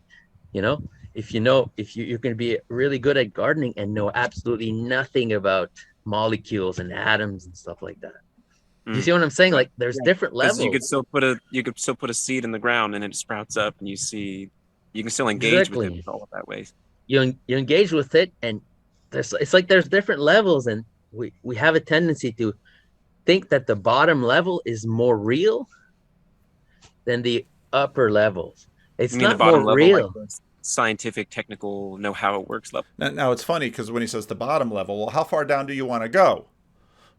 If you can be really good at gardening and know absolutely nothing about molecules and atoms and stuff like that. Do you see what I'm saying? Like, there's different levels. You could still put a seed in the ground and it sprouts up, and you can still engage with it all that way. You engage with it, and it's like there's different levels, and we have a tendency to think that the bottom level is more real than the upper levels. It's not more real. Like scientific, technical, know how it works level. Now it's funny because when he says the bottom level, well, how far down do you want to go?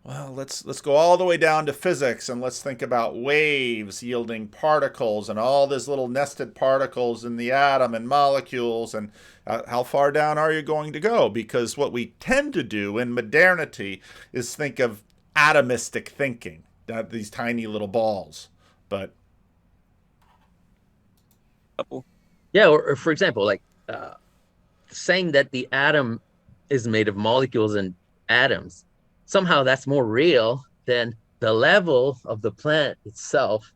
Well, let's go all the way down to physics, and let's think about waves yielding particles and all these little nested particles in the atom and molecules. And how far down are you going to go? Because what we tend to do in modernity is think of atomistic thinking, these tiny little balls. But yeah, or for example, like saying that the atom is made of molecules and atoms. Somehow that's more real than the level of the plant itself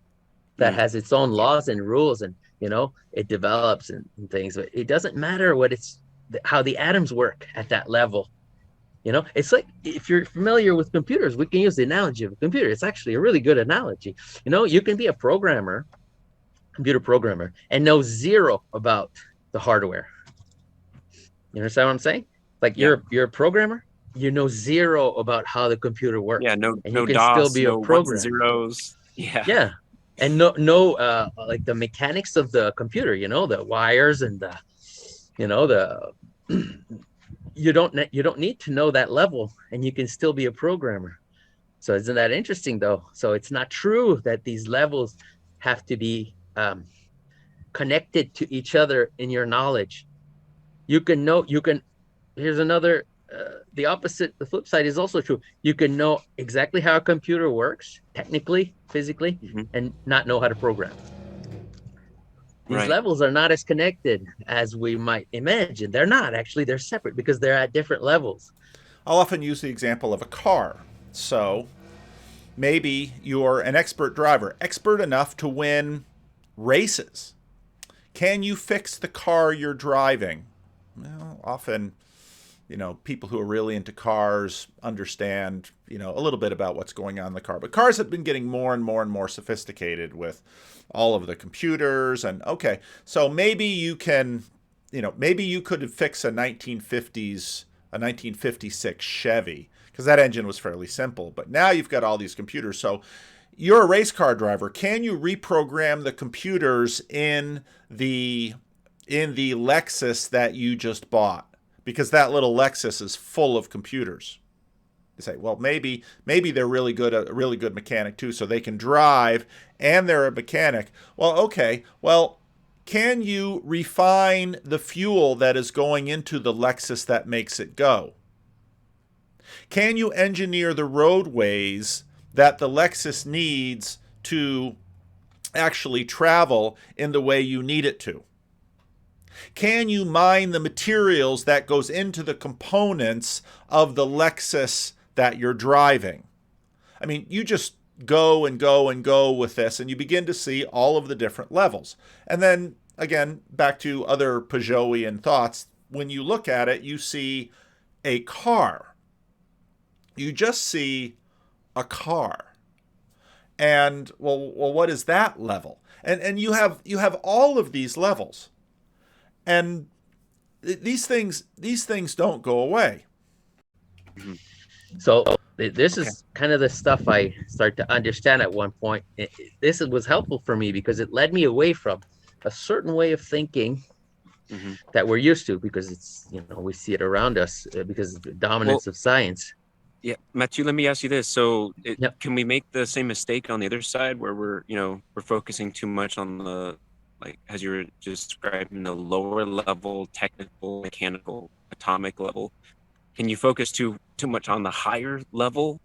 that has its own laws and rules, and it develops and things. But it doesn't matter how the atoms work at that level. It's like, if you're familiar with computers, we can use the analogy of a computer. It's actually a really good analogy. You can be a computer programmer, and know zero about the hardware. You understand what I'm saying? Like, you're a programmer. You know zero about how the computer works. Yeah, no DOS, still be a programmer. Ones and zeros. Yeah. Yeah, and no, like the mechanics of the computer. The wires and you don't need to know that level, and you can still be a programmer. So isn't that interesting, though? So it's not true that these levels have to be connected to each other in your knowledge. Here's another. The opposite, the flip side is also true. You can know exactly how a computer works, technically, physically, and not know how to program. These levels are not as connected as we might imagine. They're not, actually. They're separate because they're at different levels. I'll often use the example of a car. So maybe you're an expert driver, expert enough to win races. Can you fix the car you're driving? Well, often, people who are really into cars understand, a little bit about what's going on in the car. But cars have been getting more and more and more sophisticated with all of the computers. And okay, so maybe you can, maybe you could fix a 1956 Chevy, because that engine was fairly simple. But now you've got all these computers. So you're a race car driver. Can you reprogram the computers in the Lexus that you just bought? Because that little Lexus is full of computers. You say, well, maybe they're a really good mechanic too, so they can drive and they're a mechanic. Well, okay. Well, can you refine the fuel that is going into the Lexus that makes it go? Can you engineer the roadways that the Lexus needs to actually travel in the way you need it to? Can you mine the materials that goes into the components of the Lexus that you're driving? I mean, you just go and go and go with this, and you begin to see all of the different levels. And then, again, back to other Peugeotian thoughts, when you look at it, you see a car. You just see a car. And, well, what is that level? And you have all of these levels. And these things don't go away. So this is kind of the stuff I start to understand at one point. This was helpful for me because it led me away from a certain way of thinking that we're used to, because it's, we see it around us because of the dominance of science. Yeah, Matthew, let me ask you this. So can we make the same mistake on the other side where we're focusing too much on the, like, as you were just describing, the lower level, technical, mechanical, atomic level? Can you focus too much on the higher level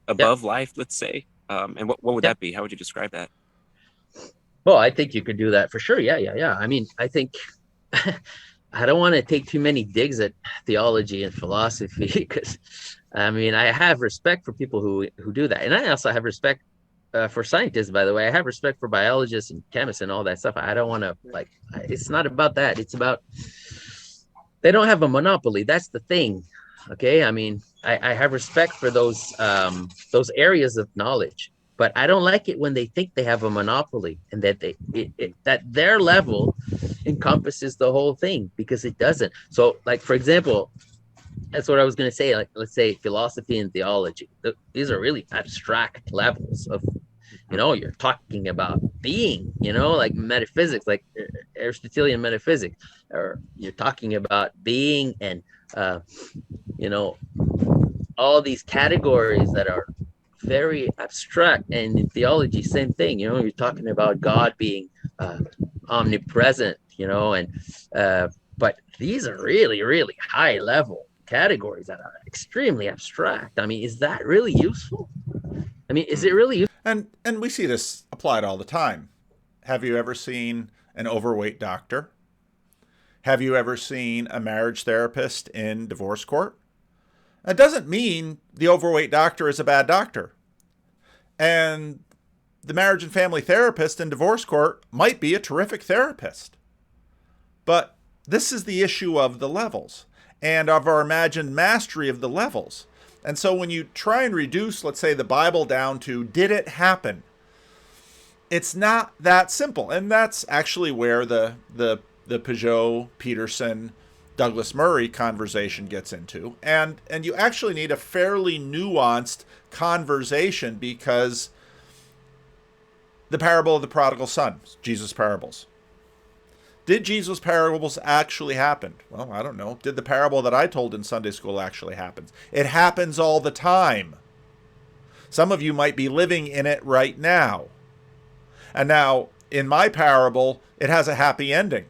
above life, let's say? And what would that be? How would you describe that? Well, I think you could do that for sure. Yeah. I mean, I think I don't want to take too many digs at theology and philosophy because, I mean, I have respect for people who do that, and I also have respect for scientists. By the way, I have respect for biologists and chemists and all that stuff. I don't want to like. It's not about that. It's about they don't have a monopoly. That's the thing. Okay, I mean, I have respect for those areas of knowledge, but I don't like it when they think they have a monopoly and that that their level encompasses the whole thing, because it doesn't. So, like, for example, that's what I was going to say. Like, let's say philosophy and theology. These are really abstract levels of, you're talking about being, like metaphysics, like Aristotelian metaphysics, or you're talking about being and, all these categories that are very abstract. And in theology, same thing. You're talking about God being omnipresent, but these are really, really high level categories that are extremely abstract. I mean, is that really useful? I mean, is it really useful? And we see this applied all the time. Have you ever seen an overweight doctor? Have you ever seen a marriage therapist in divorce court? That doesn't mean the overweight doctor is a bad doctor. And the marriage and family therapist in divorce court might be a terrific therapist. But this is the issue of the levels and of our imagined mastery of the levels. And so when you try and reduce, let's say, the Bible down to, did it happen? It's not that simple. And that's actually where the Peugeot, Peterson, Douglas Murray conversation gets into. And you actually need a fairly nuanced conversation, because the parable of the prodigal son, Jesus' parables. Did Jesus' parables actually happen? Well, I don't know. Did the parable that I told in Sunday school actually happen? It happens all the time. Some of you might be living in it right now. And now, in my parable, it has a happy ending.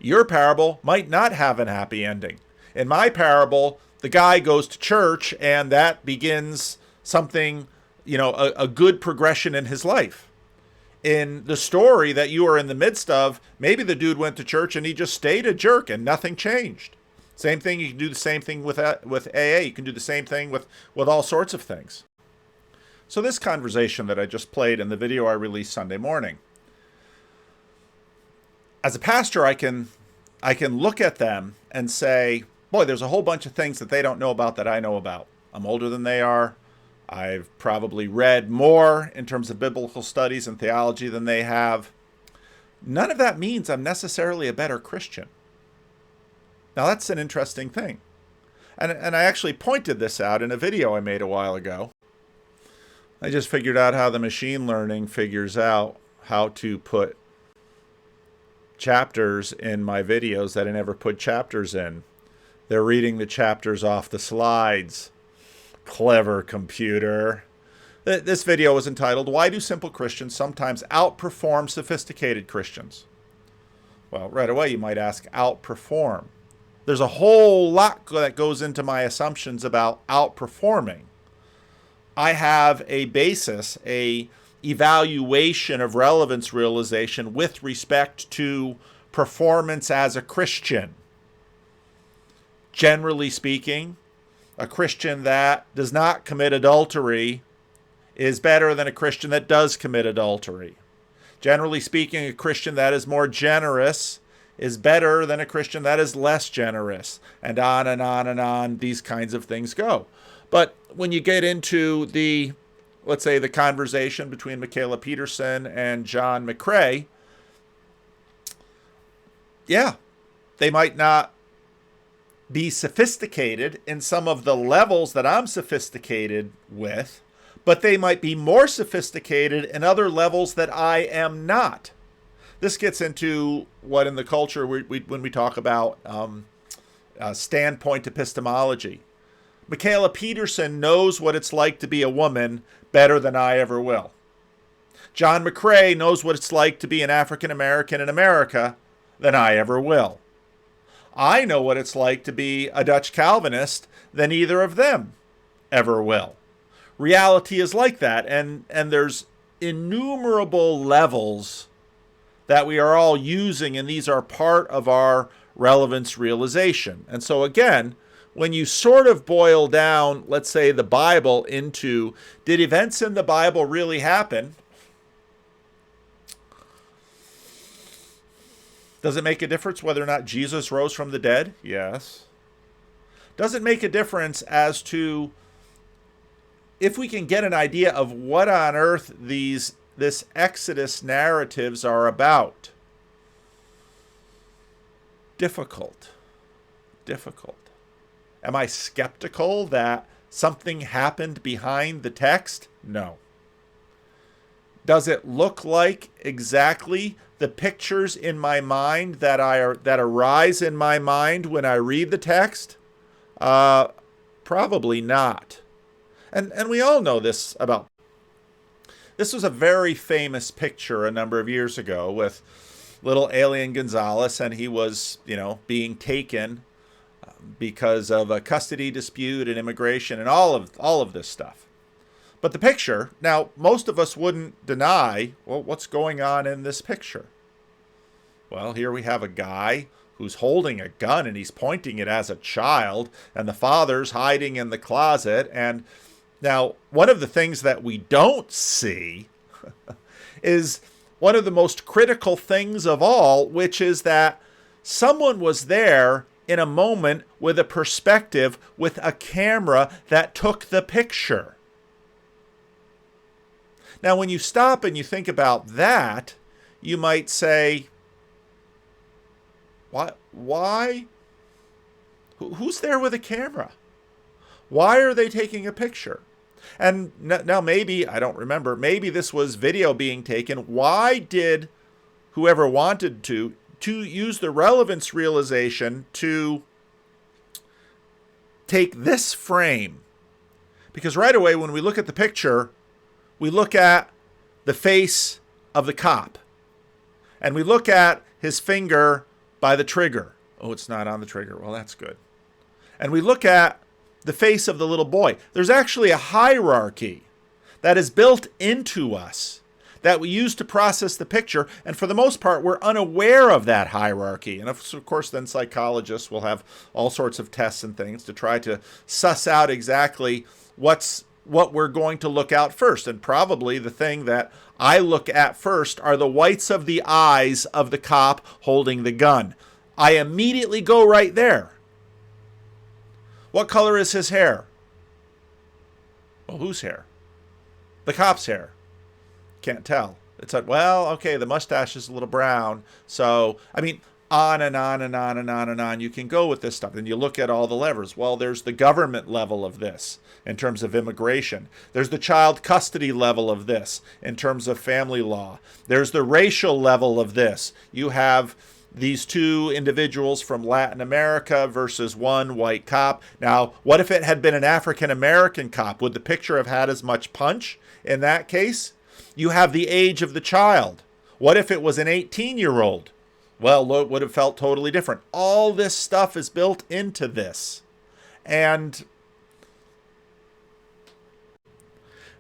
Your parable might not have an happy ending. In my parable, the guy goes to church and that begins something, a good progression in his life. In the story that you are in the midst of, maybe the dude went to church and he just stayed a jerk and nothing changed. Same thing, you can do the same thing with AA. You can do the same thing with all sorts of things. So this conversation that I just played in the video I released Sunday morning, as a pastor, I can look at them and say, boy, there's a whole bunch of things that they don't know about that I know about. I'm older than they are. I've probably read more in terms of biblical studies and theology than they have. None of that means I'm necessarily a better Christian. Now, that's an interesting thing. And I actually pointed this out in a video I made a while ago. I just figured out how the machine learning figures out how to put chapters in my videos that I never put chapters in. They're reading the chapters off the slides. Clever computer. This video was entitled, Why Do Simple Christians Sometimes Outperform Sophisticated Christians? Well, right away you might ask, outperform. There's a whole lot that goes into my assumptions about outperforming. I have a basis, a evaluation of relevance realization with respect to performance as a Christian. Generally speaking, a Christian that does not commit adultery is better than a Christian that does commit adultery. Generally speaking, a Christian that is more generous is better than a Christian that is less generous, and on and on and on these kinds of things go. But when you get into the, let's say, the conversation between Michaela Peterson and John McCrae, yeah, they might not be sophisticated in some of the levels that I'm sophisticated with, but they might be more sophisticated in other levels that I am not. This gets into what in the culture when we talk about standpoint epistemology. Michaela Peterson knows what it's like to be a woman better than I ever will. John McCrae knows what it's like to be an African American in America than I ever will. I know what it's like to be a Dutch Calvinist than either of them ever will. Reality is like that, and there's innumerable levels that we are all using, and these are part of our relevance realization. And so again, when you sort of boil down, let's say, the Bible into, did events in the Bible really happen? Does it make a difference whether or not Jesus rose from the dead? Yes. Does it make a difference as to if we can get an idea of what on earth this Exodus narratives are about? Difficult. Am I skeptical that something happened behind the text? No. Does it look like exactly the pictures in my mind that arise in my mind when I read the text? Probably not. And we all know this about. This was a very famous picture a number of years ago with little alien Gonzalez, and he was, being taken because of a custody dispute and immigration and all of this stuff. But the picture, now, most of us wouldn't deny, well, what's going on in this picture? Well, here we have a guy who's holding a gun and he's pointing it as a child, and the father's hiding in the closet. And now, one of the things that we don't see is one of the most critical things of all, which is that someone was there in a moment with a perspective, with a camera that took the picture. Now, when you stop and you think about that, you might say, why? Who's there with a camera? Why are they taking a picture? And now maybe, I don't remember, maybe this was video being taken. Why did whoever wanted to use the relevance realization to take this frame? Because right away when we look at the picture, we look at the face of the cop. And we look at his finger by the trigger. Oh, it's not on the trigger. Well, that's good. And we look at the face of the little boy. There's actually a hierarchy that is built into us that we use to process the picture. And for the most part, we're unaware of that hierarchy. And of course, then psychologists will have all sorts of tests and things to try to suss out exactly what we're going to look out first. And probably the thing that I look at first are the whites of the eyes of the cop holding the gun. I immediately go right there. What color is his hair? Well, whose hair? The cop's hair. Can't tell. It's like, well, okay, the mustache is a little brown. So, on and on and on and on and on. You can go with this stuff. And you look at all the levers. Well, there's the government level of this in terms of immigration. There's the child custody level of this in terms of family law. There's the racial level of this. You have these two individuals from Latin America versus one white cop. Now, what if it had been an African-American cop? Would the picture have had as much punch in that case? You have the age of the child. What if it was an 18-year-old? Well, it would have felt totally different. All this stuff is built into this. And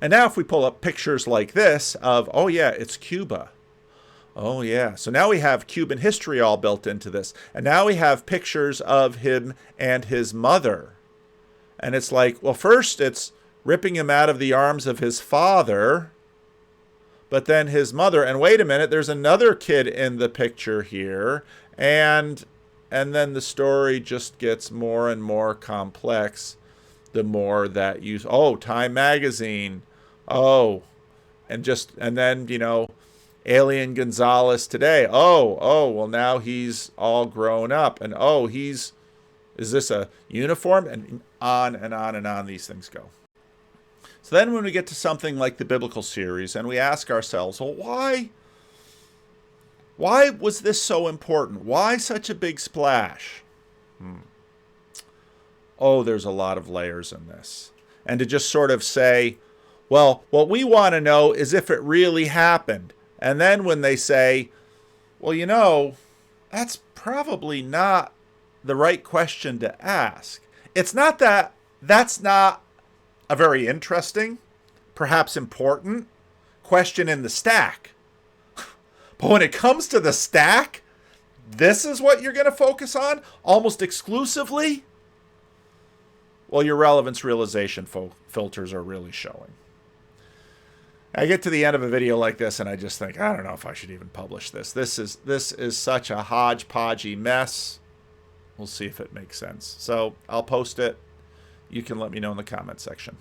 now if we pull up pictures like this of, oh yeah, it's Cuba. Oh yeah, so now we have Cuban history all built into this. And now we have pictures of him and his mother. And it's like, well, first it's ripping him out of the arms of his father, but then his mother, and wait a minute, there's another kid in the picture here, and then the story just gets more and more complex the more that you, Time Magazine, and then, Alien Gonzalez today, well, now he's all grown up, and is this a uniform? And on and on and on these things go. So then when we get to something like the biblical series and we ask ourselves, well, why was this so important? Why such a big splash? There's a lot of layers in this. And to just sort of say, well, what we want to know is if it really happened. And then when they say, well, that's probably not the right question to ask. It's not that that's not a very interesting, perhaps important question in the stack. But when it comes to the stack, this is what you're going to focus on almost exclusively, well, your relevance realization filters are really showing. I get to the end of a video like this and I just think, I don't know if I should even publish this. This is such a hodgepodgey mess. We'll see if it makes sense. So I'll post it. You can let me know in the comment section.